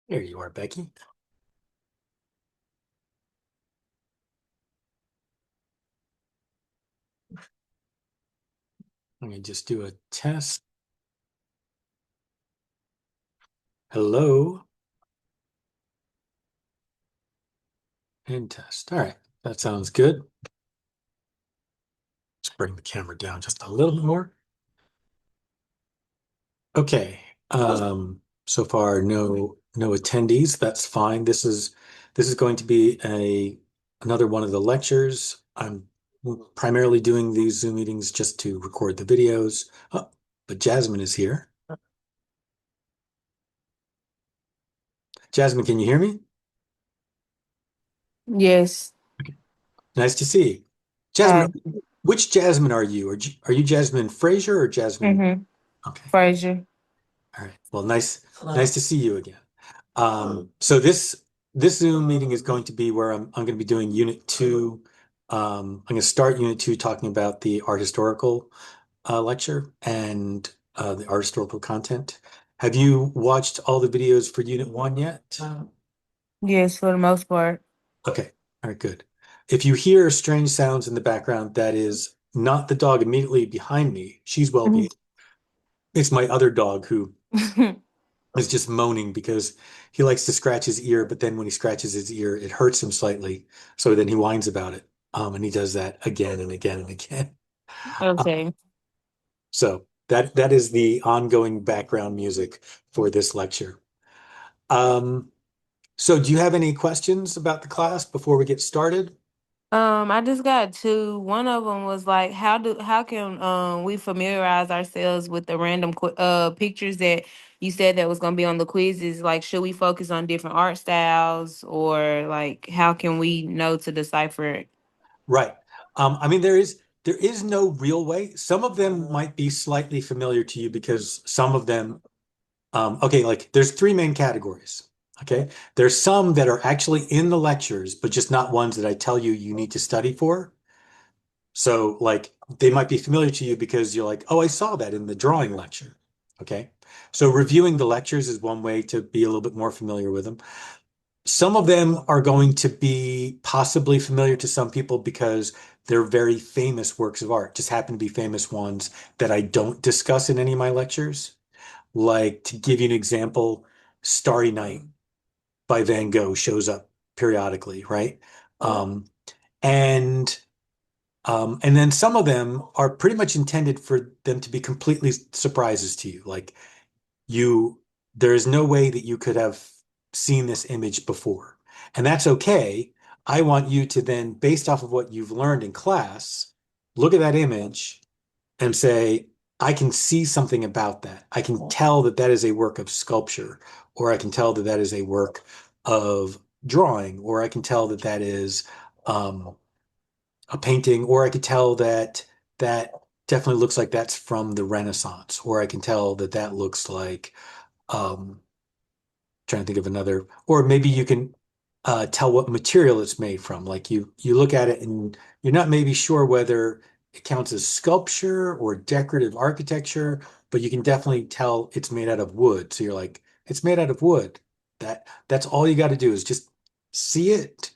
There you are, Becky. Let me just do a test. Hello and test. All right, that sounds good. Let's bring the camera down just a little bit more. Okay. So far no attendees. That's fine. This is going to be another one of the lectures. I'm primarily doing these Zoom meetings just to record the videos. Oh, but Jasmine is here. Jasmine, can you hear me? Yes. Okay. Nice to see you. Jasmine, Hi. which Jasmine are you? Are you Jasmine Frazier or Jasmine? Mm-hmm. Okay. Fraser. All right. Well, nice to see you again. So this Zoom meeting is going to be where I'm going to be doing Unit 2. I'm going to start Unit 2 talking about the art historical lecture and the art historical content. Have you watched all the videos for Unit 1 yet? Yes, for the most part. Okay. All right, good. If you hear strange sounds in the background, that is not the dog immediately behind me. She's well behaved. It's my other dog who is just moaning because he likes to scratch his ear, but then when he scratches his ear, it hurts him slightly. So then he whines about it. And he does that again and again and again. Uh, Okay. so that is the ongoing background music for this lecture. Um, so do you have any questions about the class before we get started? I just got two. One of them was like, how can we familiarize ourselves with the random pictures that you said that was gonna be on the quizzes? Like, should we focus on different art styles, or like, how can we know to decipher it? Right. I mean, there is no real way. Some of them might be slightly familiar to you because some of them okay, like there's three main categories. Okay. There's some that are actually in the lectures, but just not ones that I tell you you need to study for. So, like, they might be familiar to you because you're like, oh, I saw that in the drawing lecture. Okay. So, reviewing the lectures is one way to be a little bit more familiar with them. Some of them are going to be possibly familiar to some people because they're very famous works of art, just happen to be famous ones that I don't discuss in any of my lectures. Like to give you an example, Starry Night by Van Gogh shows up periodically, right? Um, and and then some of them are pretty much intended for them to be completely surprises to you. Like you, there is no way that you could have seen this image before. And that's okay. I want you to then, based off of what you've learned in class, look at that image and say, I can see something about that. I can tell that that is a work of sculpture, or I can tell that that is a work of drawing, or I can tell that that is um, a painting, or I could tell that that definitely looks like that's from the Renaissance, or I can tell that that looks like um, trying to think of another, or maybe you can tell what material it's made from. Like you look at it and you're not maybe sure whether it counts as sculpture or decorative architecture, but you can definitely tell it's made out of wood. So you're like, it's made out of wood. That's all you got to do is just see it.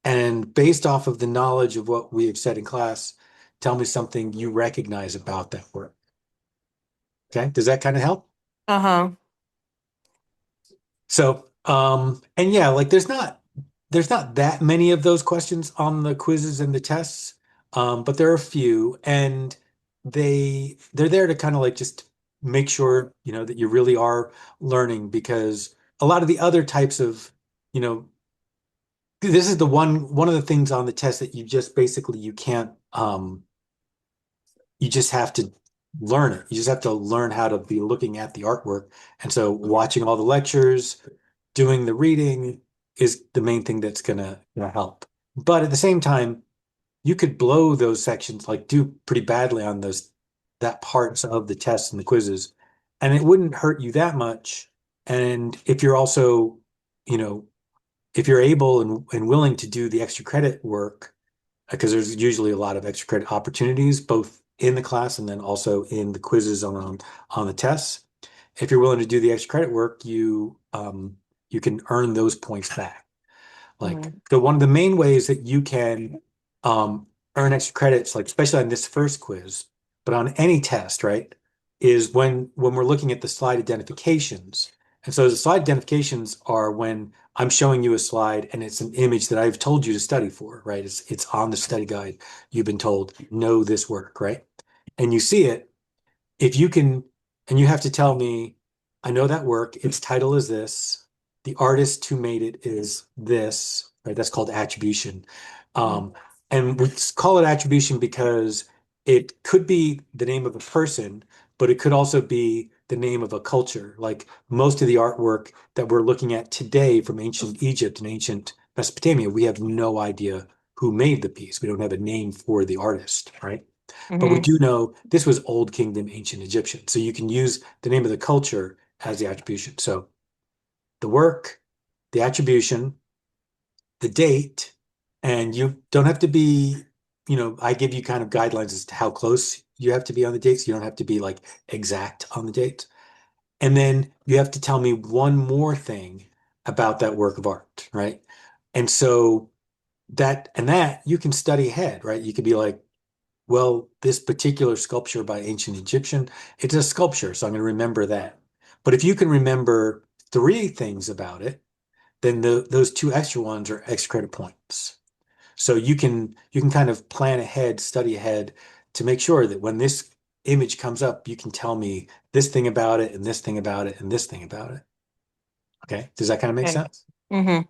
And based off of the knowledge of what we have said in class, tell me something you recognize about that work. Okay, does that kind of help? Uh-huh. So, and yeah, like there's not that many of those questions on the quizzes and the tests, but there are a few, and they're there to kind of like just make sure, that you really are learning because a lot of the other types of, you know, this is the one of the things on the test that you just basically you can't you just have to learn it. You just have to learn how to be looking at the artwork. And so watching all the lectures, doing the reading is the main thing that's gonna help. But at the same time, you could blow those sections, like do pretty badly on those that parts of the tests and the quizzes, and it wouldn't hurt you that much. And if you're also, you know, if you're able and willing to do the extra credit work, because there's usually a lot of extra credit opportunities, both in the class and then also in the quizzes on the tests. If you're willing to do the extra credit work, you can earn those points back. Like, Mhm. so one of the main ways that you can um, earn extra credits, like especially on this first quiz, but on any test, right, is when we're looking at the slide identifications. And so the slide identifications are when I'm showing you a slide and it's an image that I've told you to study for, right? It's on the study guide. You've been told, know this work, right? And you see it, if you can, and you have to tell me, I know that work, its title is this, the artist who made it is this, right? That's called attribution. Um, and we call it attribution because it could be the name of a person, but it could also be the name of a culture. Like most of the artwork that we're looking at today from ancient Egypt and ancient Mesopotamia, we have no idea who made the piece. We don't have a name for the artist, right? But we Mhm. do know this was Old Kingdom, ancient Egyptian. So you can use the name of the culture as the attribution. So the work, the attribution, the date, and you don't have to be, I give you kind of guidelines as to how close you have to be on the dates. You don't have to be like exact on the date. And then you have to tell me one more thing about that work of art, right? And so that you can study ahead, right? You could be like, well, this particular sculpture by ancient Egyptian, it's a sculpture, so I'm going to remember that. But if you can remember three things about it, then those two extra ones are extra credit points. So you can kind of plan ahead, study ahead to make sure that when this image comes up, you can tell me this thing about it and this thing about it and this thing about it. Okay? Does that kind of make Okay. sense? Mhm.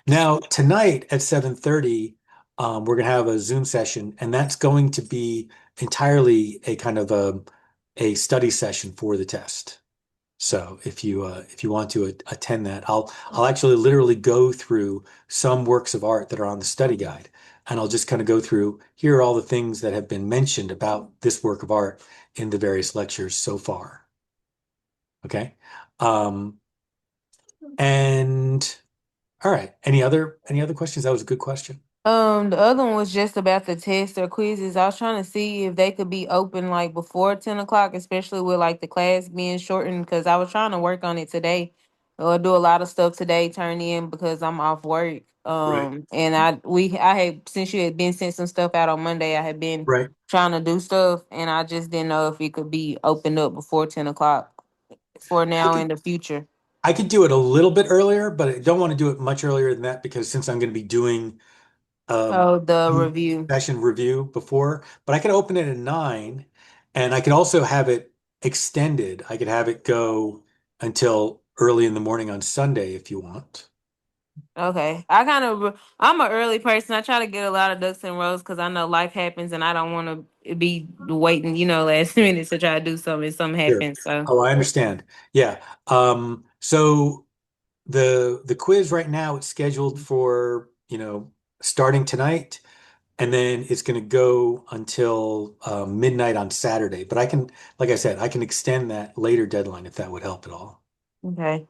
Now, tonight at 7:30, we're going to have a Zoom session, and that's going to be entirely a kind of a study session for the test. So if you want to attend that, I'll actually literally go through some works of art that are on the study guide, and I'll just kind of go through, here are all the things that have been mentioned about this work of art in the various lectures so far. Okay. Um, and all right. Any other questions? That was a good question. The other one was just about the tests or quizzes. I was trying to see if they could be open like before 10 o'clock, especially with like the class being shortened. Because I was trying to work on it today, or do a lot of stuff today, turn in because I'm off work. Right. And I had, since you had been sent some stuff out on Monday, I had been Right. trying to do stuff, and I just didn't know if it could be opened up before 10 o'clock for I now could in the future. I could do it a little bit earlier, but I don't want to do it much earlier than that because since I'm going to be doing Oh, the the review. session review before, but I could open it at 9 and I could also have it extended. I could have it go until early in the morning on Sunday if you want. Okay. I'm an early person. I try to get a lot of ducks in rows because I know life happens and I don't want to be waiting, last minute to try to do something and something Sure. happens. So, Oh, I understand. Yeah. So the quiz right now it's scheduled for, starting tonight. And then it's going to go until midnight on Saturday. But like I said, I can extend that later deadline if that would help at all. okay.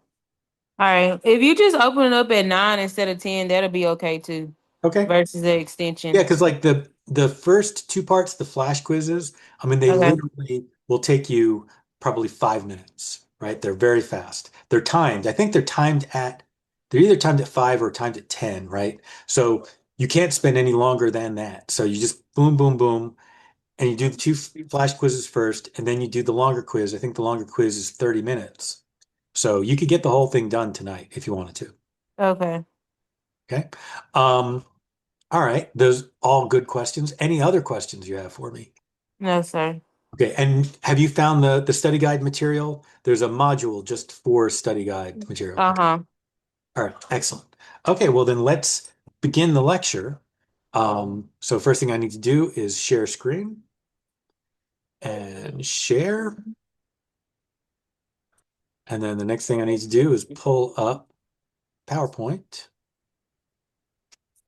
All right. If you just open it up at 9 instead of 10, that'll be okay too, Okay. versus the Yeah, extension. because like the first two parts, the flash quizzes, I mean, they Okay. literally will take you probably 5 minutes, right? They're very fast. They're timed. I think they're either timed at 5 or timed at 10, right? So you can't spend any longer than that. So you just boom, boom, boom. And you do the two flash quizzes first, and then you do the longer quiz. I think the longer quiz is 30 minutes. So you could get the whole thing done tonight if you wanted to. Okay. Okay. Um, all right. Those all good questions. Any other questions you have for me? No, sir. Okay. And have you found the study guide material? There's a module just for study guide material. Okay. Uh-huh. All right. Excellent. Okay. Well, then let's begin the lecture. So first thing I need to do is share screen and share. And then the next thing I need to do is pull up PowerPoint,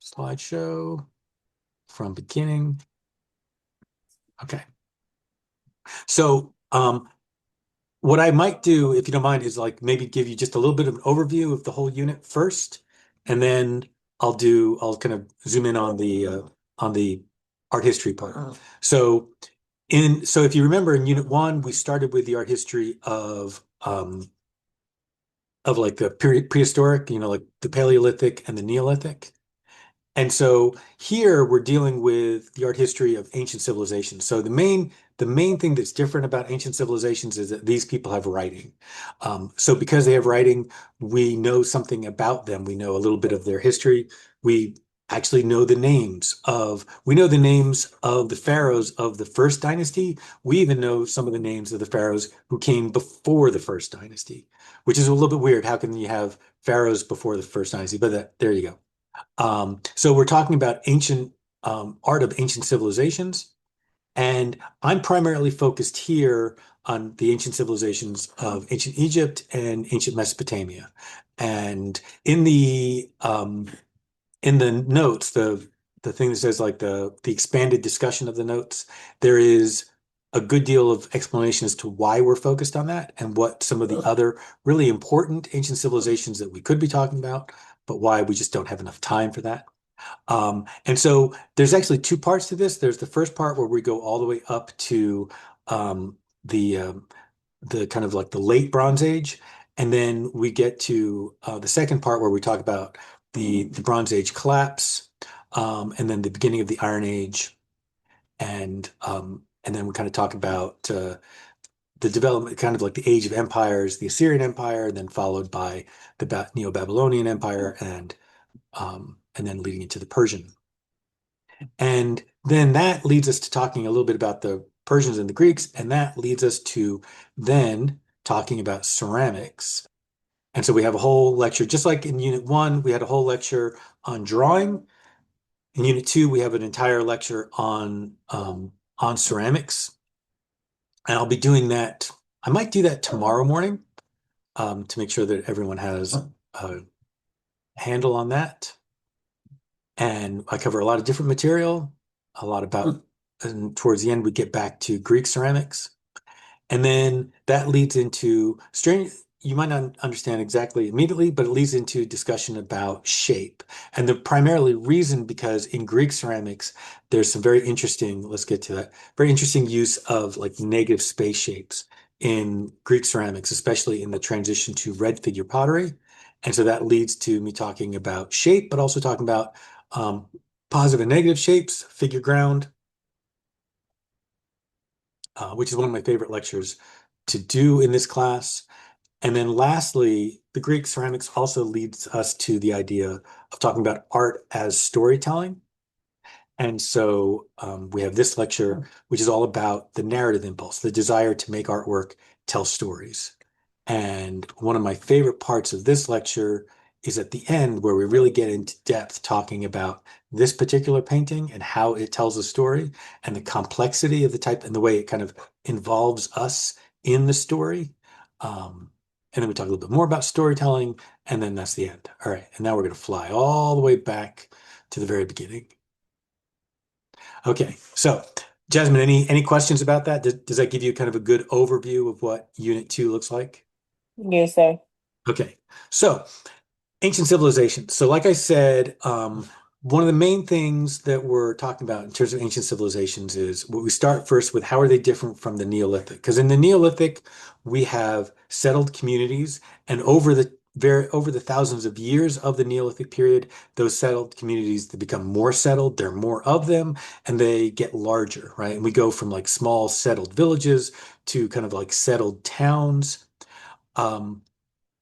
slideshow from beginning. Okay. So what I might do, if you don't mind, is like maybe give you just a little bit of an overview of the whole unit first, and then I'll kind of zoom in on the art history part. So if you remember in Unit 1, we started with the art history of of like the prehistoric, like the Paleolithic and the Neolithic. And so here we're dealing with the art history of ancient civilizations. So the main thing that's different about ancient civilizations is that these people have writing. So because they have writing, we know something about them. We know a little bit of their history. We actually know the names of the pharaohs of the first dynasty. We even know some of the names of the pharaohs who came before the first dynasty, which is a little bit weird. How can you have pharaohs before the first dynasty? But there you go. So we're talking about ancient art of ancient civilizations, and I'm primarily focused here on the ancient civilizations of ancient Egypt and ancient Mesopotamia. And in the notes, the thing that says like the expanded discussion of the notes, there is a good deal of explanation as to why we're focused on that and what some of the other really important ancient civilizations that we could be talking about, but why we just don't have enough time for that. And so there's actually two parts to this. There's the first part where we go all the way up to um, the um, the kind of like the late Bronze Age, and then we get to the second part where we talk about the Bronze Age collapse, and then the beginning of the Iron Age, and then we kind of talk about the development, kind of like the Age of Empires, the Assyrian Empire, then followed by the Neo-Babylonian Empire, and then leading into the Persian. And then that leads us to talking a little bit about the Persians and the Greeks, and that leads us to then talking about ceramics. And so we have a whole lecture, just like in Unit 1, we had a whole lecture on drawing. In Unit 2, we have an entire lecture on ceramics. And I'll be doing that. I might do that tomorrow morning to make sure that everyone has a handle on that. And I cover a lot of different material, a lot about, and towards the end, we get back to Greek ceramics. And then that leads into strange, you might not understand exactly immediately, but it leads into discussion about shape. And the primarily reason because in Greek ceramics, there's some very interesting, let's get to that, very interesting use of like negative space shapes in Greek ceramics, especially in the transition to red figure pottery. And so that leads to me talking about shape, but also talking about um, positive and negative shapes, figure ground, which is one of my favorite lectures to do in this class. And then lastly, the Greek ceramics also leads us to the idea of talking about art as storytelling. And so we have this lecture, which is all about the narrative impulse, the desire to make artwork tell stories. And one of my favorite parts of this lecture is at the end where we really get into depth talking about this particular painting and how it tells a story and the complexity of the type and the way it kind of involves us in the story. Um, and then we talk a little bit more about storytelling, and then that's the end. All right, and now we're going to fly all the way back to the very beginning. Okay, so Jasmine, any questions about that? Does that give you kind of a good overview of what Unit 2 looks like? Yes, sir. Okay, so ancient civilizations. So, like I said, one of the main things that we're talking about in terms of ancient civilizations is what we start first with how are they different from the Neolithic? Because in the Neolithic, we have settled communities, and over the thousands of years of the Neolithic period, those settled communities they become more settled, there are more of them, and they get larger, right? And we go from like small settled villages to kind of like settled towns. Um,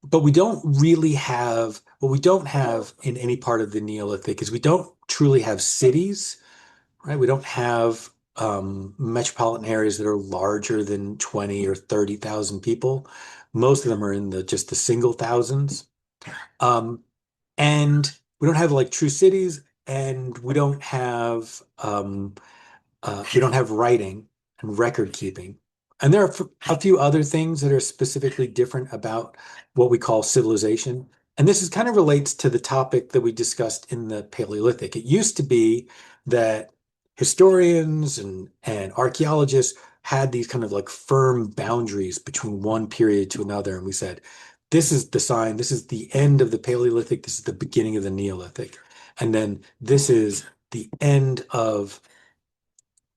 but we don't really have, what we don't have in any part of the Neolithic is we don't truly have cities, right? We don't have metropolitan areas that are larger than 20 or 30,000 people. Most of them are in just the single thousands. Um, and we don't have like true cities, and we don't have writing and record keeping. And there are a few other things that are specifically different about what we call civilization. And this is kind of relates to the topic that we discussed in the Paleolithic. It used to be that historians and archaeologists had these kind of like firm boundaries between one period to another. And we said, this is the sign, this is the end of the Paleolithic, this is the beginning of the Neolithic. And then this is the end of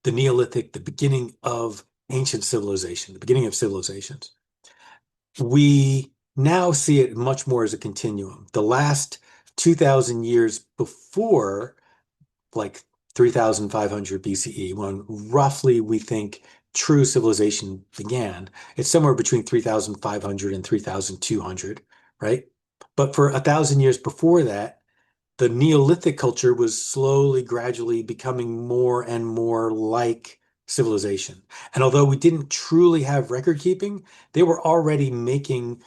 the Neolithic, the beginning of ancient civilization, the beginning of civilizations. We now see it much more as a continuum. The last 2,000 years before, like 3,500 BCE, when roughly we think true civilization began, it's somewhere between 3,500 and 3,200, right? But for 1,000 years before that, the Neolithic culture was slowly, gradually becoming more and more like civilization. And although we didn't truly have record keeping, they were already making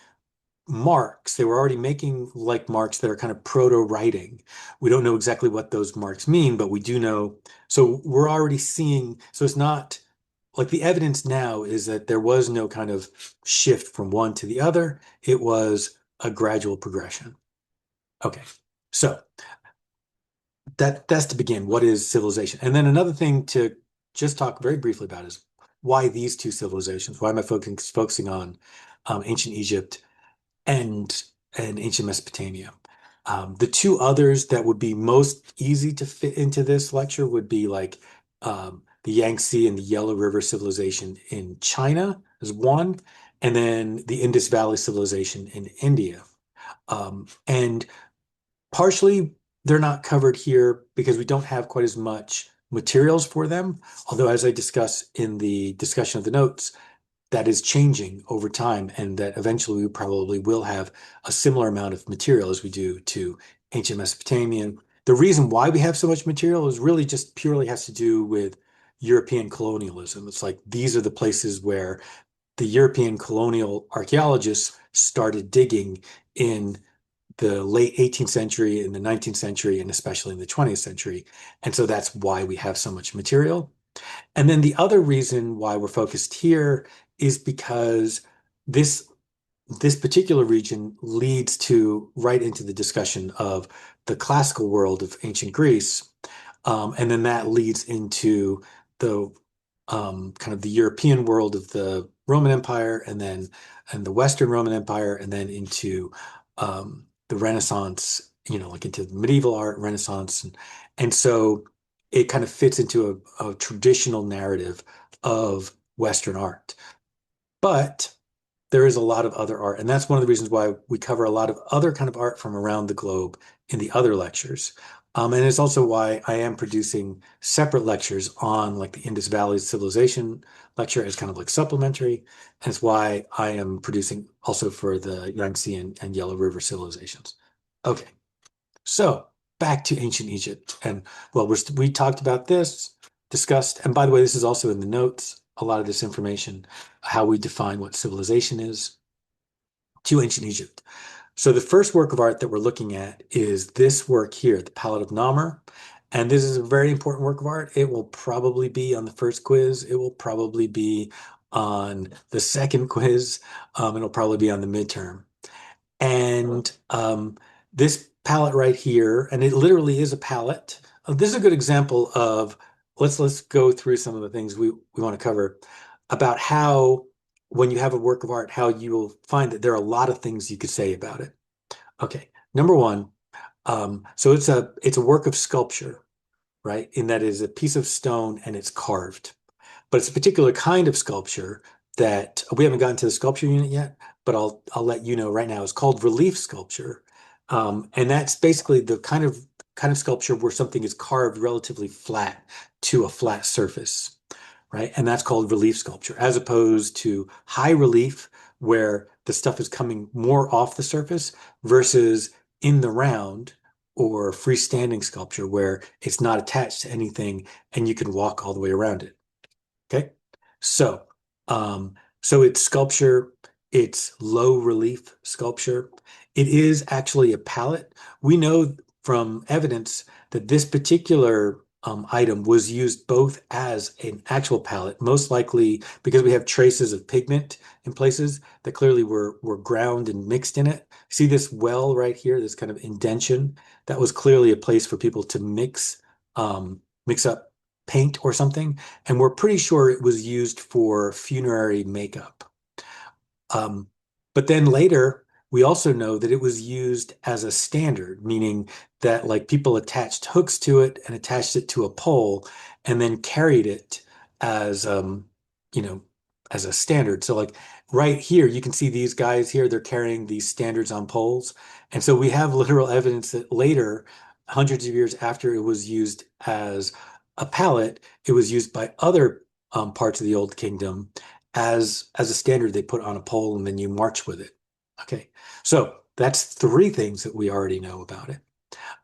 marks. They were already making like marks that are kind of proto-writing. We don't know exactly what those marks mean, but we do know. So we're already seeing, so it's not like the evidence now is that there was no kind of shift from one to the other. It was a gradual progression. Okay. So that's to begin. What is civilization? And then another thing to just talk very briefly about is why these two civilizations? Why am I focusing on ancient Egypt and ancient Mesopotamia? The two others that would be most easy to fit into this lecture would be like the Yangtze and the Yellow River civilization in China is one, and then the Indus Valley civilization in India. And partially, they're not covered here because we don't have quite as much materials for them. Although, as I discuss in the discussion of the notes, that is changing over time, and that eventually we probably will have a similar amount of material as we do to ancient Mesopotamian. The reason why we have so much material is really just purely has to do with European colonialism. It's like these are the places where the European colonial archaeologists started digging in the late 18th century, in the 19th century, and especially in the 20th century. And so that's why we have so much material. And then the other reason why we're focused here is because this this particular region leads to right into the discussion of the classical world of ancient Greece. And then that leads into the kind of the European world of the Roman Empire and the Western Roman Empire, and then into the Renaissance, like into medieval art, Renaissance. And so it kind of fits into a traditional narrative of Western art. But there is a lot of other art. And that's one of the reasons why we cover a lot of other kind of art from around the globe in the other lectures. And it's also why I am producing separate lectures on like the Indus Valley Civilization lecture as kind of like supplementary. And it's why I am producing also for the Yangtze and Yellow River civilizations. Okay, so back to ancient Egypt. And well, we talked about this, discussed, and by the way, this is also in the notes, a lot of this information, how we define what civilization is to ancient Egypt. So the first work of art that we're looking at is this work here, the Palette of Namur. And this is a very important work of art. It will probably be on the first quiz. It will probably be on the second quiz. It'll probably be on the midterm. And this palette right here, and it literally is a palette. This is a good example of let's go through some of the things we want to cover about how when you have a work of art, how you will find that there are a lot of things you could say about it. Okay, number one, so it's a work of sculpture, right? In that it is a piece of stone and it's carved. But it's a particular kind of sculpture that we haven't gotten to the sculpture unit yet, but I'll let you know right now. It's called relief sculpture. And that's basically the kind of sculpture where something is carved relatively flat to a flat surface, right? And that's called relief sculpture, as opposed to high relief, where the stuff is coming more off the surface versus in the round or freestanding sculpture where it's not attached to anything and you can walk all the way around it. Okay. So, so it's sculpture, it's low relief sculpture. It is actually a palette. We know from evidence that this particular item was used both as an actual palette, most likely because we have traces of pigment in places that clearly were ground and mixed in it. See this well right here, this kind of indention? That was clearly a place for people to mix up paint or something, and we're pretty sure it was used for funerary makeup. Um, but then later, we also know that it was used as a standard, meaning that like people attached hooks to it and attached it to a pole and then carried it as, you know, as a standard. So like right here, you can see these guys here, they're carrying these standards on poles. And so we have literal evidence that later, hundreds of years after it was used as a pallet, it was used by other parts of the Old Kingdom as a standard they put on a pole and then you march with it. Okay, so that's three things that we already know about it.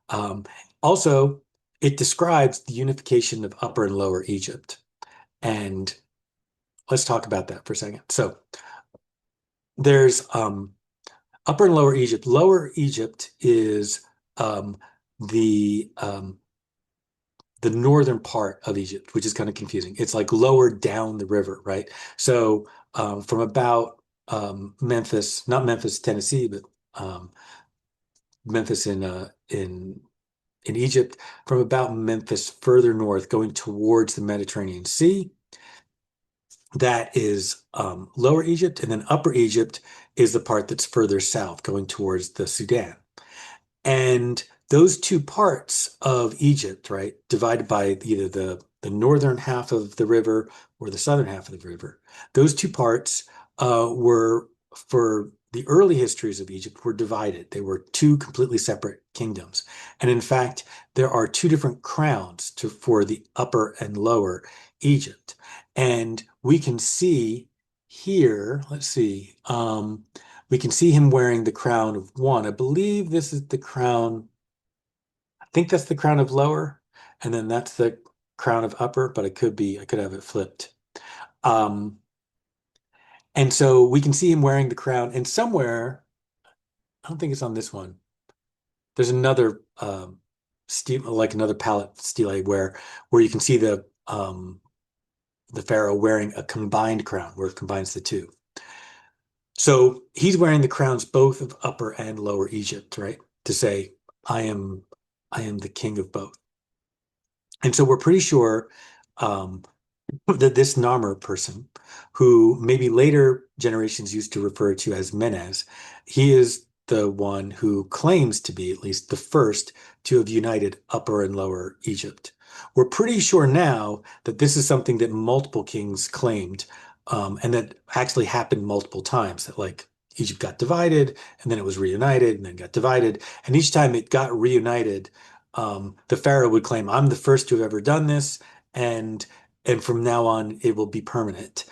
Um, Also, it describes the unification of Upper and Lower Egypt. And let's talk about that for a second. So there's Upper and Lower Egypt. Lower Egypt is um, the um, the northern part of Egypt, which is kind of confusing. It's like lower down the river, right? So from about Memphis, not Memphis, Tennessee, but Memphis in Egypt, from about Memphis further north, going towards the Mediterranean Sea. That is Lower Egypt, and then Upper Egypt is the part that's further south, going towards the Sudan. And those two parts of Egypt, right, divided by either the northern half of the river or the southern half of the river, those two parts were, for the early histories of Egypt, were divided. They were two completely separate kingdoms. And in fact, there are two different crowns for the upper and lower Egypt. And we can see here, let's see, we can see him wearing the crown of one. I believe this is the crown. I think that's the crown of lower, and then that's the crown of upper, but I could have it flipped. Um, and so we can see him wearing the crown, and somewhere, I don't think it's on this one. There's another stele, like another palette stele where you can see the pharaoh wearing a combined crown, where it combines the two. So he's wearing the crowns both of Upper and Lower Egypt, right? To say, I am, I am the king of both. And so we're pretty sure um, that this Narmer person, who maybe later generations used to refer to as Menes, he is the one who claims to be at least the first to have united Upper and Lower Egypt. We're pretty sure now that this is something that multiple kings claimed, and that actually happened multiple times. That like Egypt got divided, and then it was reunited, and then got divided, and each time it got reunited, the pharaoh would claim, "I'm the first to have ever done this," and from now on it will be permanent.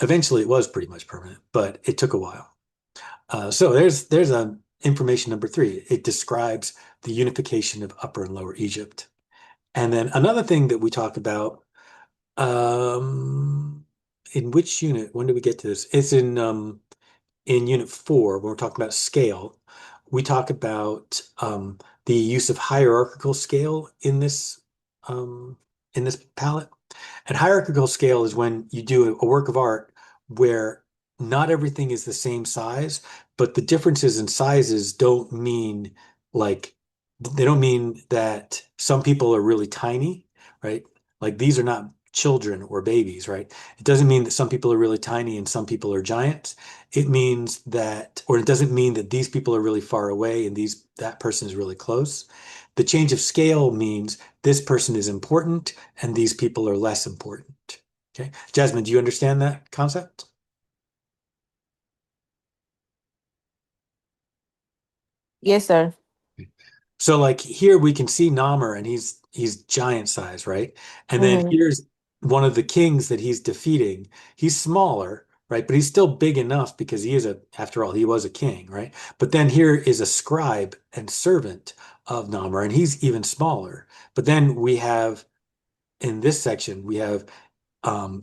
Eventually, it was pretty much permanent, but it took a while. So there's a information number three. It describes the unification of Upper and Lower Egypt. And then another thing that we talk about, um, in which unit? When do we get to this? It's in unit four, when we're talking about scale. We talk about the use of hierarchical scale um, in this palette. And hierarchical scale is when you do a work of art where not everything is the same size, but the differences in sizes don't mean like they don't mean that some people are really tiny, right? Like these are not children or babies, right? It doesn't mean that some people are really tiny and some people are giants. It means that, or it doesn't mean that these people are really far away and that person is really close. The change of scale means this person is important and these people are less important. Okay. Jasmine, do you understand that concept? Yes, sir. So like here we can see Namor and he's giant size, right? And then Hmm. here's one of the kings that he's defeating. He's smaller, right? But he's still big enough because after all, he was a king, right? But then here is a scribe and servant of Namor, and he's even smaller. But then we have in this section, we have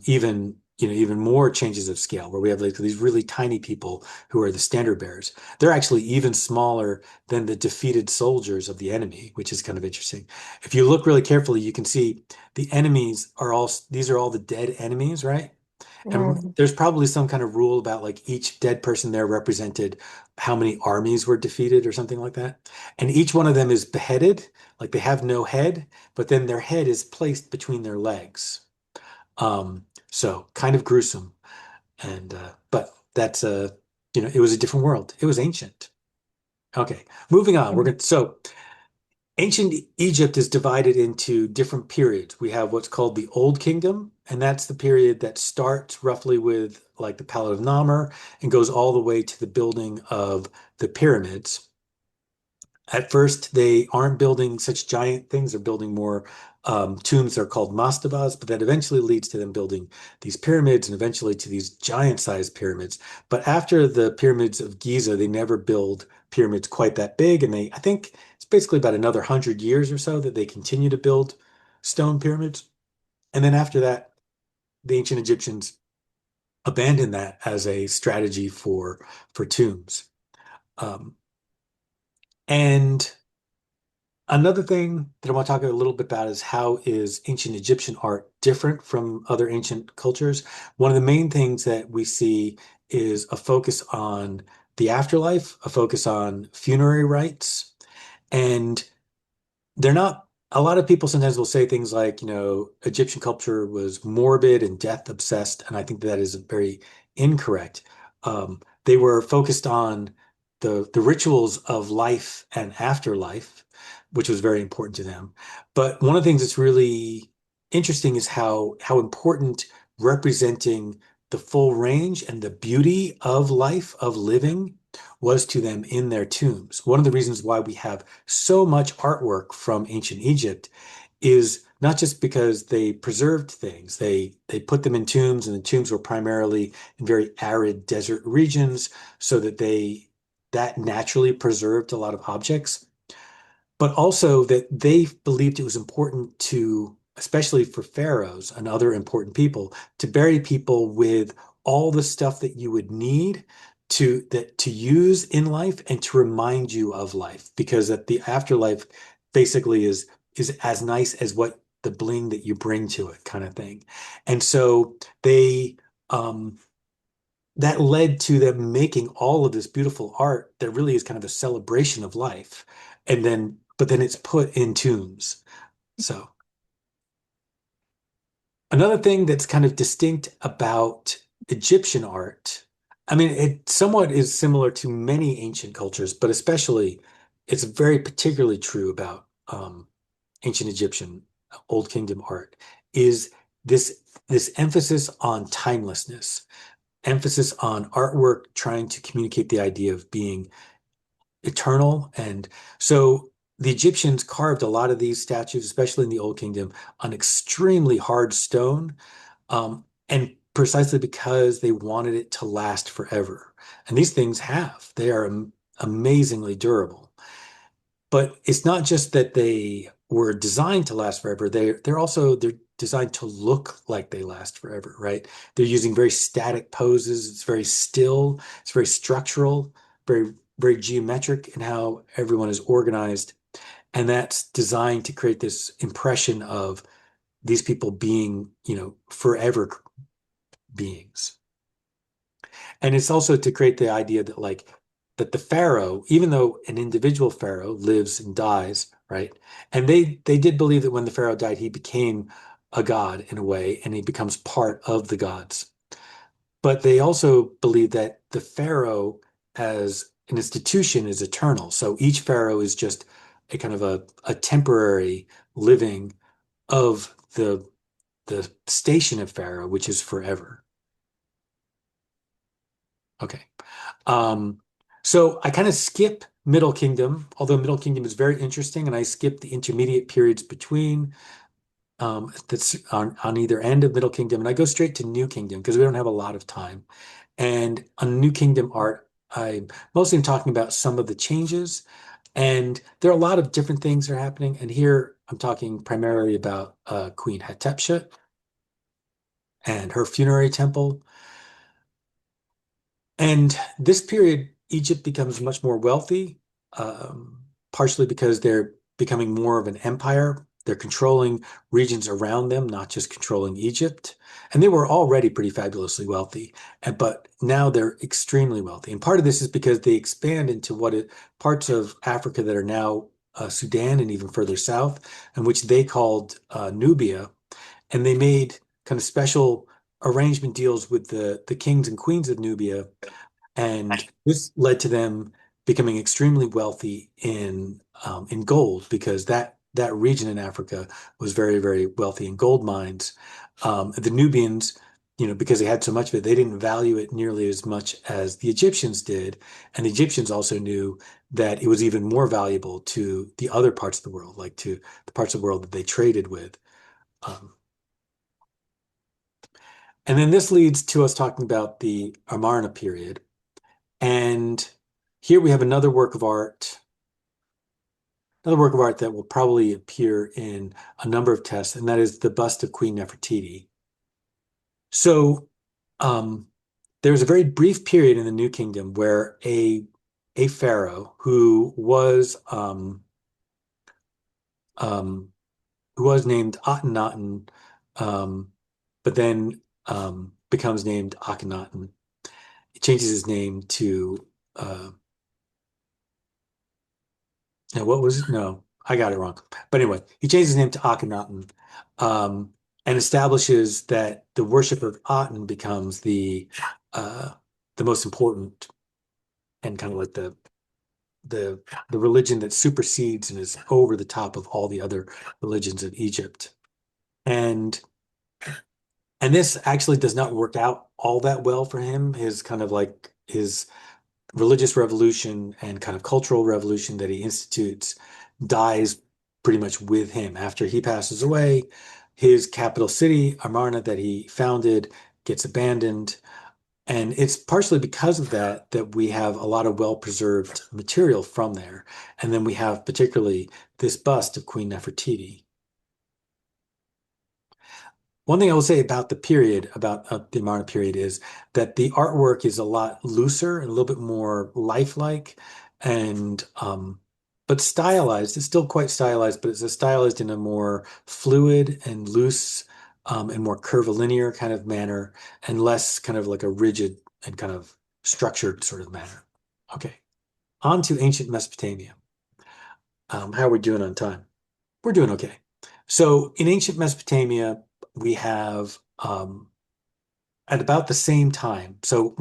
even even more changes of scale where we have like these really tiny people who are the standard bearers. They're actually even smaller than the defeated soldiers of the enemy, which is kind of interesting. If you look really carefully, you can see the enemies are all these are all the dead enemies, right? And Hmm. there's probably some kind of rule about like each dead person there represented how many armies were defeated or something like that. And each one of them is beheaded, like they have no head, but then their head is placed between their legs. So kind of gruesome. And but that's it was a different world. It was ancient. Okay, moving on. We're going to so Ancient Egypt is divided into different periods. We have what's called the Old Kingdom, and that's the period that starts roughly with like the Palette of Namur and goes all the way to the building of the pyramids. At first, they aren't building such giant things. They're building more tombs. They're called mastabas, but that eventually leads to them building these pyramids and eventually to these giant-sized pyramids. But after the pyramids of Giza, they never build pyramids quite that big. And I think it's basically about another 100 years or so that they continue to build stone pyramids. And then after that, the ancient Egyptians abandoned that as a strategy for tombs. Um, and Another thing that I want to talk a little bit about is how is ancient Egyptian art different from other ancient cultures? One of the main things that we see is a focus on the afterlife, a focus on funerary rites, and they're not, a lot of people sometimes will say things like, Egyptian culture was morbid and death obsessed, and I think that is very incorrect. They were focused on the rituals of life and afterlife, which was very important to them. But one of the things that's really interesting is how important representing the full range and the beauty of life, of living, was to them in their tombs. One of the reasons why we have so much artwork from ancient Egypt is not just because they preserved things. They put them in tombs, and the tombs were primarily in very arid desert regions, so that naturally preserved a lot of objects, but also that they believed it was important to, especially for pharaohs and other important people, to bury people with all the stuff that you would need to use in life and to remind you of life, because that the afterlife basically is as nice as what the bling that you bring to it, kind of thing. And so they um that led to them making all of this beautiful art that really is kind of a celebration of life. But then it's put in tombs. So another thing that's kind of distinct about Egyptian art, I mean, it somewhat is similar to many ancient cultures, but especially it's very particularly true about ancient Egyptian Old Kingdom art, is this emphasis on timelessness, emphasis on artwork trying to communicate the idea of being eternal. And so the Egyptians carved a lot of these statues, especially in the Old Kingdom, on extremely hard stone, and precisely because they wanted it to last forever. And these things have, they are amazingly durable. But it's not just that they were designed to last forever. They're designed to look like they last forever, right? They're using very static poses. It's very still. It's very structural, very geometric in how everyone is organized. And that's designed to create this impression of these people being, forever beings. And it's also to create the idea that that the pharaoh, even though an individual pharaoh lives and dies, right? And they did believe that when the pharaoh died, he became a god in a way, and he becomes part of the gods. But they also believe that the pharaoh as an institution is eternal. So each pharaoh is just a kind of a temporary living of the station of pharaoh, which is forever. Okay. Um, so I kind of skip Middle Kingdom, although Middle Kingdom is very interesting, and I skip the intermediate periods between that's on either end of Middle Kingdom, and I go straight to New Kingdom because we don't have a lot of time. And on New Kingdom art, I mostly am talking about some of the changes, and there are a lot of different things that are happening. And here I'm talking primarily about Queen Hatshepsut and her funerary temple. And this period, Egypt becomes much more wealthy, partially because they're becoming more of an empire. They're controlling regions around them, not just controlling Egypt. And they were already pretty fabulously wealthy, but now they're extremely wealthy. And part of this is because they expand into parts of Africa that are now Sudan and even further south, and which they called Nubia. And they made kind of special arrangement deals with the kings and queens of Nubia, and this led to them becoming extremely wealthy in in gold because that region in Africa was very, very wealthy in gold mines. The Nubians, because they had so much of it, they didn't value it nearly as much as the Egyptians did. And the Egyptians also knew that it was even more valuable to the other parts of the world, like to the parts of the world that they traded with. Um, and then this leads to us talking about the Amarna period. And here we have another work of art that will probably appear in a number of tests, and that is the bust of Queen Nefertiti. So, um, there's a very brief period in the New Kingdom where a pharaoh um, who was named Akhenaten, um, but then becomes named Akhenaten. He changes his name to what was it? No, I got it wrong. But anyway, he changes his name to Akhenaten, um, and establishes that the worship of Aten becomes uh, the most important and kind of like the the religion that supersedes and is over the top of all the other religions of Egypt. And and this actually does not work out all that well for him. His kind of like his religious revolution and kind of cultural revolution that he institutes dies pretty much with him. After he passes away, his capital city, Amarna, that he founded, gets abandoned. And it's partially because of that that we have a lot of well-preserved material from there. And then we have particularly this bust of Queen Nefertiti. One thing I will say about the period, about the Amarna period, is that the artwork is a lot looser and a little bit more lifelike, and but stylized. It's still quite stylized, but it's stylized in a more fluid and loose and more curvilinear kind of manner, and less kind of like a rigid and kind of structured sort of manner. Okay, on to ancient Mesopotamia. How are we doing on time? We're doing okay. So in ancient Mesopotamia, we have at about the same time. So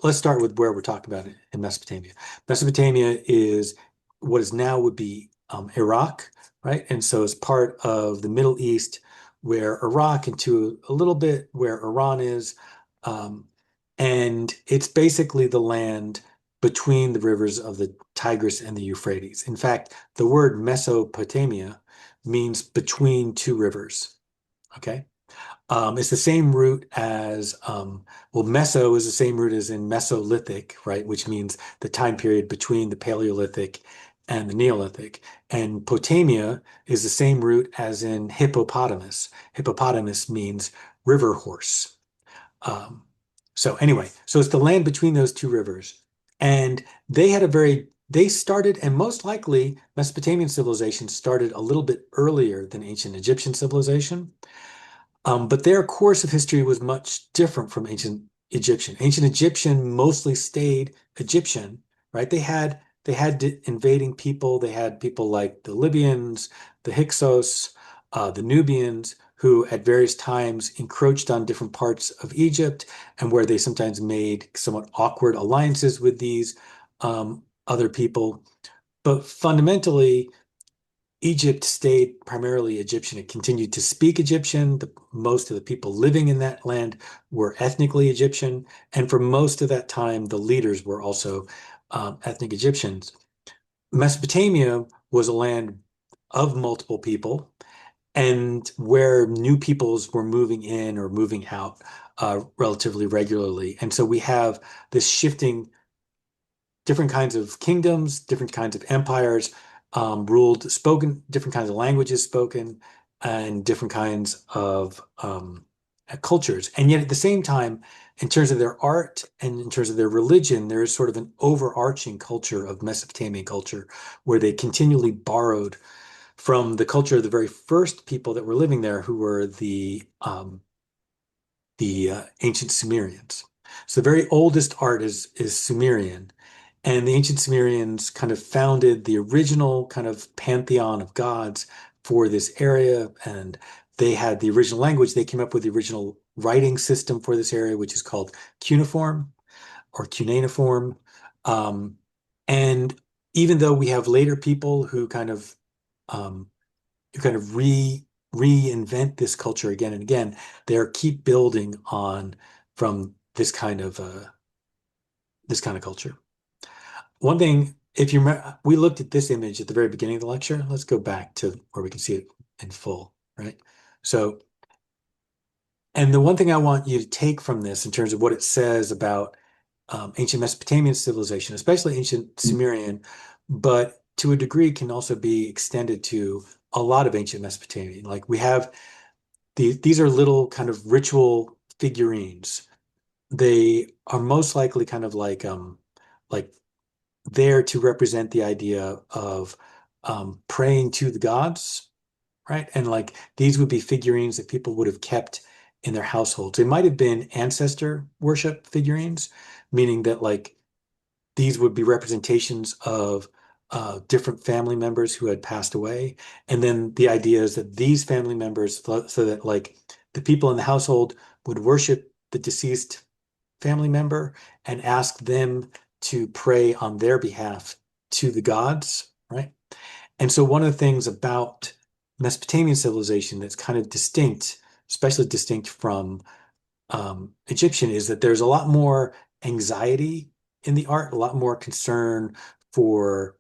let's start with where we're talking about it in Mesopotamia. Mesopotamia is what is now would be Iraq, right? And so it's part of the Middle East where Iraq and to a little bit where Iran is. Um, and it's basically the land between the rivers of the Tigris and the Euphrates. In fact, the word Mesopotamia means between two rivers. Okay. It's the same root as, well, Meso is the same root as in Mesolithic, right? Which means the time period between the Paleolithic and the Neolithic. And Potamia is the same root as in hippopotamus. Hippopotamus means river horse. Um, so anyway, so it's the land between those two rivers. And they started, and most likely Mesopotamian civilization started a little bit earlier than ancient Egyptian civilization. But their course of history was much different from ancient Egyptian. Ancient Egyptian mostly stayed Egyptian, right? They had invading people. They had people like the Libyans, the Hyksos, the Nubians, who at various times encroached on different parts of Egypt, and where they sometimes made somewhat awkward alliances with these other people. But fundamentally, Egypt stayed primarily Egyptian. It continued to speak Egyptian. Most of the people living in that land were ethnically Egyptian. And for most of that time, the leaders were also ethnic Egyptians. Mesopotamia was a land of multiple people and where new peoples were moving in or moving out relatively regularly. And so we have this shifting different kinds of kingdoms, different kinds of empires ruled, spoken, different kinds of languages spoken, and different kinds of cultures. And yet at the same time, in terms of their art and in terms of their religion, there is sort of an overarching culture of Mesopotamian culture where they continually borrowed from the culture of the very first people that were living there, who were the ancient Sumerians. So the very oldest art is Sumerian, and the ancient Sumerians kind of founded the original kind of pantheon of gods for this area, and they had the original language. They came up with the original writing system for this area, which is called cuneiform or cuneiform. Um, and even though we have later people um, who kind of reinvent this culture again and again, they're keep building on from this kind of culture. One thing, if you remember, we looked at this image at the very beginning of the lecture. Let's go back to where we can see it in full, right? So, and the one thing I want you to take from this in terms of what it says about ancient Mesopotamian civilization, especially ancient Sumerian, but to a degree can also be extended to a lot of ancient Mesopotamian. Like we have these are little kind of ritual figurines. They are most likely kind of like there to represent the idea of praying to the gods, right? And like these would be figurines that people would have kept in their households. They might have been ancestor worship figurines, meaning that like these would be representations of different family members who had passed away. And then the idea is that these family members, so that like the people in the household would worship the deceased family member and ask them to pray on their behalf to the gods, right? And so one of the things about Mesopotamian civilization that's kind of distinct, especially distinct from Egyptian, is that there's a lot more anxiety in the art, a lot more concern for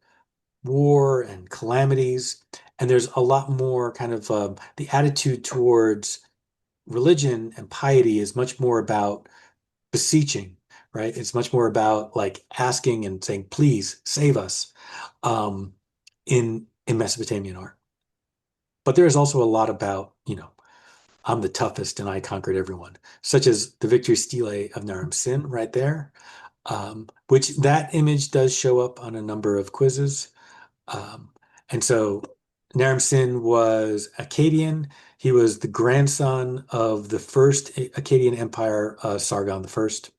war and calamities. And there's a lot more kind of the attitude towards religion and piety is much more about beseeching, right? It's much more about like asking and saying, please save us um, in Mesopotamian art. But there is also a lot about, I'm the toughest and I conquered everyone, such as the victory stele of Naram Sin right there, which that image does show up on a number of quizzes. Um, and so Naram Sin was Akkadian. He was the grandson of the first Akkadian Empire, Sargon the First.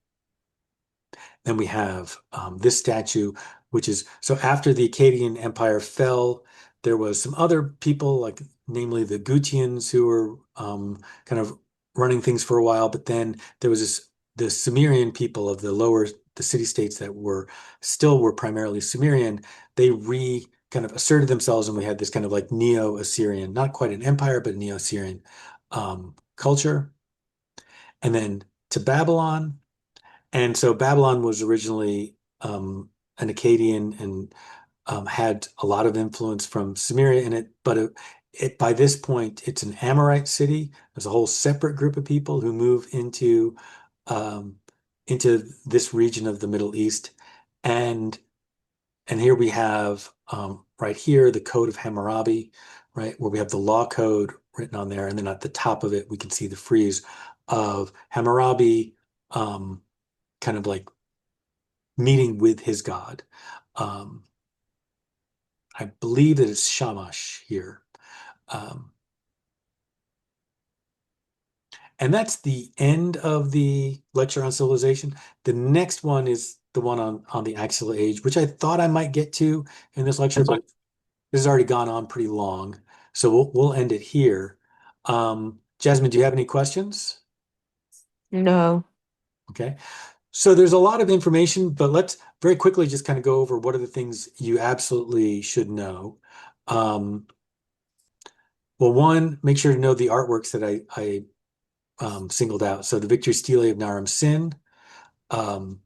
Then we have this statue, which is so after the Akkadian Empire fell, there was some other people, like namely the Gutians, who were kind of running things for a while. But then there was the Sumerian people of the city states that were primarily Sumerian. They kind of asserted themselves, and we had this kind of like Neo-Assyrian, not quite an empire, but Neo-Assyrian culture. And then to Babylon. And so Babylon was originally an Akkadian and had a lot of influence from Sumeria in it, but by this point, it's an Amorite city. There's a whole separate group of people who move um, into this region of the Middle East, and here we have right here the Code of Hammurabi, right, where we have the law code written on there, and then at the top of it we can see the frieze of Hammurabi. Kind of like meeting with his god. Um, I believe that it's Shamash here. Um, and that's the end of the lecture on civilization. The next one is the one on the axial age, which I thought I might get to in this lecture, but this has already gone on pretty long. So we'll end it here. Jasmine, do you have any questions? No. Okay. So there's a lot of information, but let's very quickly just kind of go over what are the things you absolutely should know. Um, well, one, make sure to know the artworks that I singled out. So the Victory Stele of Naram Sin, um,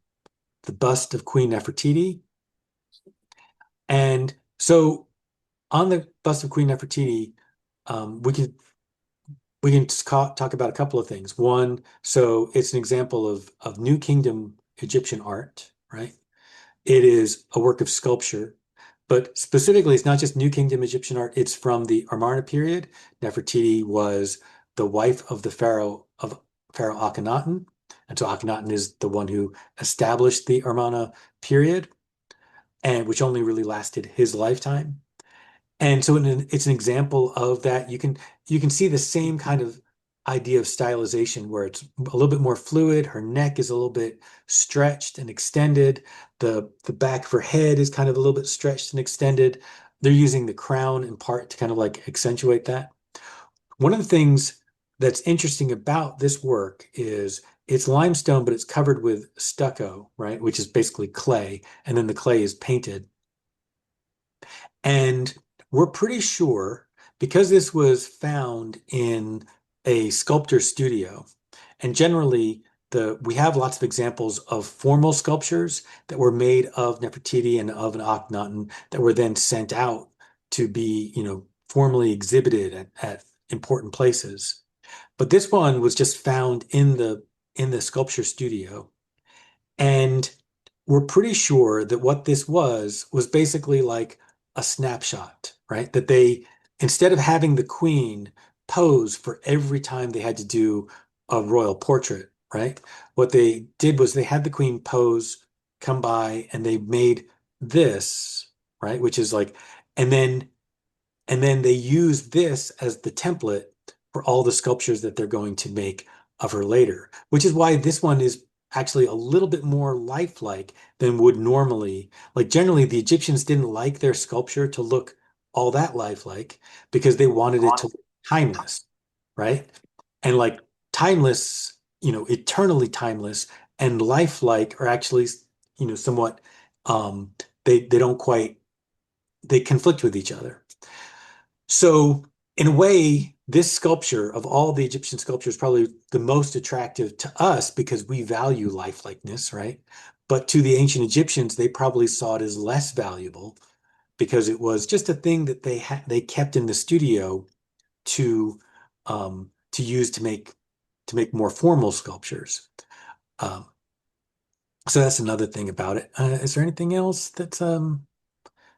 the bust of Queen Nefertiti. And so on the bust of Queen Nefertiti, we can talk about a couple of things. One, so it's an example of New Kingdom Egyptian art, right? It is a work of sculpture, but specifically, it's not just New Kingdom Egyptian art. It's from the Amarna period. Nefertiti was the wife of the Pharaoh Akhenaten, and so Akhenaten is the one who established the Amarna period, and which only really lasted his lifetime. And so it's an example of that. You can see the same kind of idea of stylization where it's a little bit more fluid. Her neck is a little bit stretched and extended. The back of her head is kind of a little bit stretched and extended. They're using the crown in part to kind of like accentuate that. One of the things that's interesting about this work is it's limestone, but it's covered with stucco, right? Which is basically clay, and then the clay is painted. And we're pretty sure because this was found in a sculptor studio, and generally we have lots of examples of formal sculptures that were made of Nefertiti and of an Akhenaten that were then sent out to be, formally exhibited at important places. But this one was just found in the sculpture studio. And we're pretty sure that what this was basically like a snapshot, right? That they, instead of having the queen pose for every time they had to do a royal portrait, right? What they did was they had the queen pose, come by, and they made this, right? Which is like, and then they use this as the template for all the sculptures that they're going to make of her later, which is why this one is actually a little bit more lifelike than would normally. Like generally, the Egyptians didn't like their sculpture to look all that lifelike because they wanted it to look timeless, right? And like timeless, eternally timeless and lifelike are actually, somewhat they don't quite they conflict with each other. So, in a way, this sculpture of all the Egyptian sculptures is probably the most attractive to us because we value lifelikeness, right? But to the ancient Egyptians, they probably saw it as less valuable because it was just a thing that they kept in the studio to use to make more formal sculptures. Um, so that's another thing about it. Is there anything else that's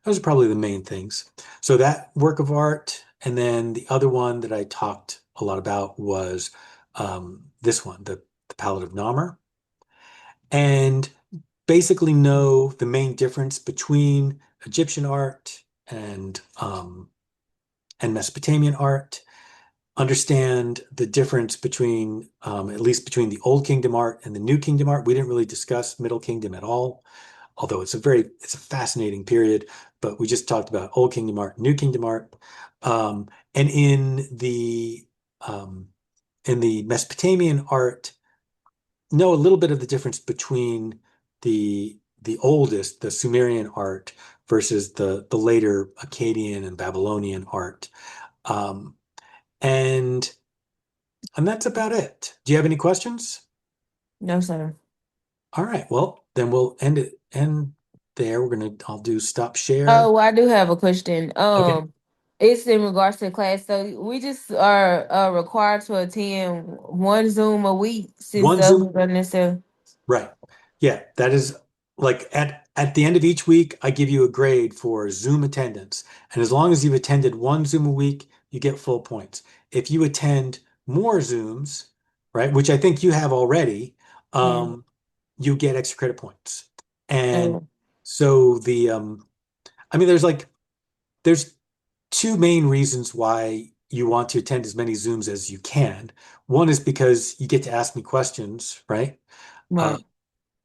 those are probably the main things. So that work of art, and then the other one that I talked a lot about was this one, the Palette of Namur, and basically know the main difference between Egyptian art and Mesopotamian art. Understand the difference between, at least between the Old Kingdom art and the New Kingdom art. We didn't really discuss Middle Kingdom at all, although it's a fascinating period. But we just talked about Old Kingdom art, New Kingdom art, and um, in the Mesopotamian art, know a little bit of the difference between the oldest, the Sumerian art, versus the later Akkadian and Babylonian art. Um, and and that's about it. Do you have any questions? No, sir. All right. Well, then we'll end there. I'll do stop share. Oh, I do have a question. Okay. It's in regards to class. So we just are required to attend one Zoom a week since One the Zoom. others are necessary. Right. Yeah, that is like at the end of each week, I give you a grade for Zoom attendance. And as long as you've attended one Zoom a week, you get full points. If you attend more Zooms, right, which I think you have already, Yeah. you get extra credit points. And Oh, so I mean, there's two main reasons why you want to attend as many Zooms as you can. One is because you get to ask me questions, right? Uh, right.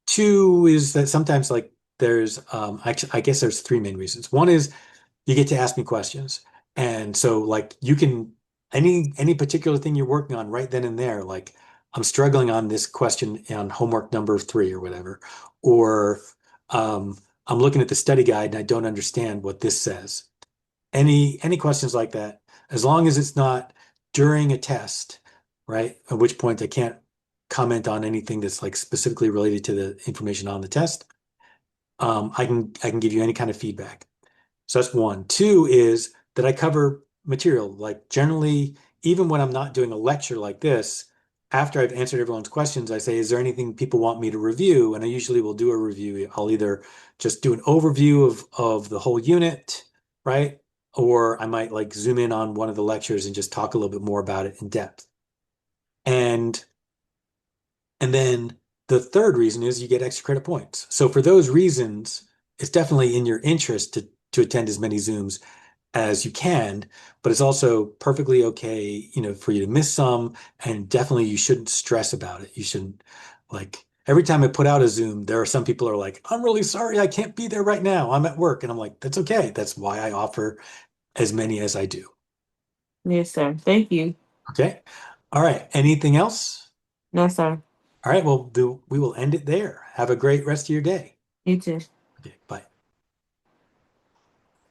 two is that sometimes like there's actually I guess there's three main reasons. One is you get to ask me questions. And so like you can any particular thing you're working on right then and there, like I'm struggling on this question on homework number 3 or whatever, or um, I'm looking at the study guide and I don't understand what this says. Any questions like that, as long as it's not during a test, right? At which point I can't comment on anything that's like specifically related to the information on the test. I can give you any kind of feedback. So that's one. Two is that I cover material. Like generally, even when I'm not doing a lecture like this, after I've answered everyone's questions, I say, is there anything people want me to review? And I usually will do a review. I'll either just do an overview of the whole unit, right? Or I might like zoom in on one of the lectures and just talk a little bit more about it in depth. And then the third reason is you get extra credit points. So for those reasons, it's definitely in your interest to attend as many Zooms as you can, but it's also perfectly okay, for you to miss some, and definitely you shouldn't stress about it. You shouldn't like every time I put out a Zoom, there are some people are like, I'm really sorry, I can't be there right now. I'm at work. And I'm like, that's okay. That's why I offer as many as I do. Yes, sir. Thank you. Okay. All right. Anything else? No, sir. All right. Well, we will end it there. Have a great rest of your day. You too. Okay. Bye.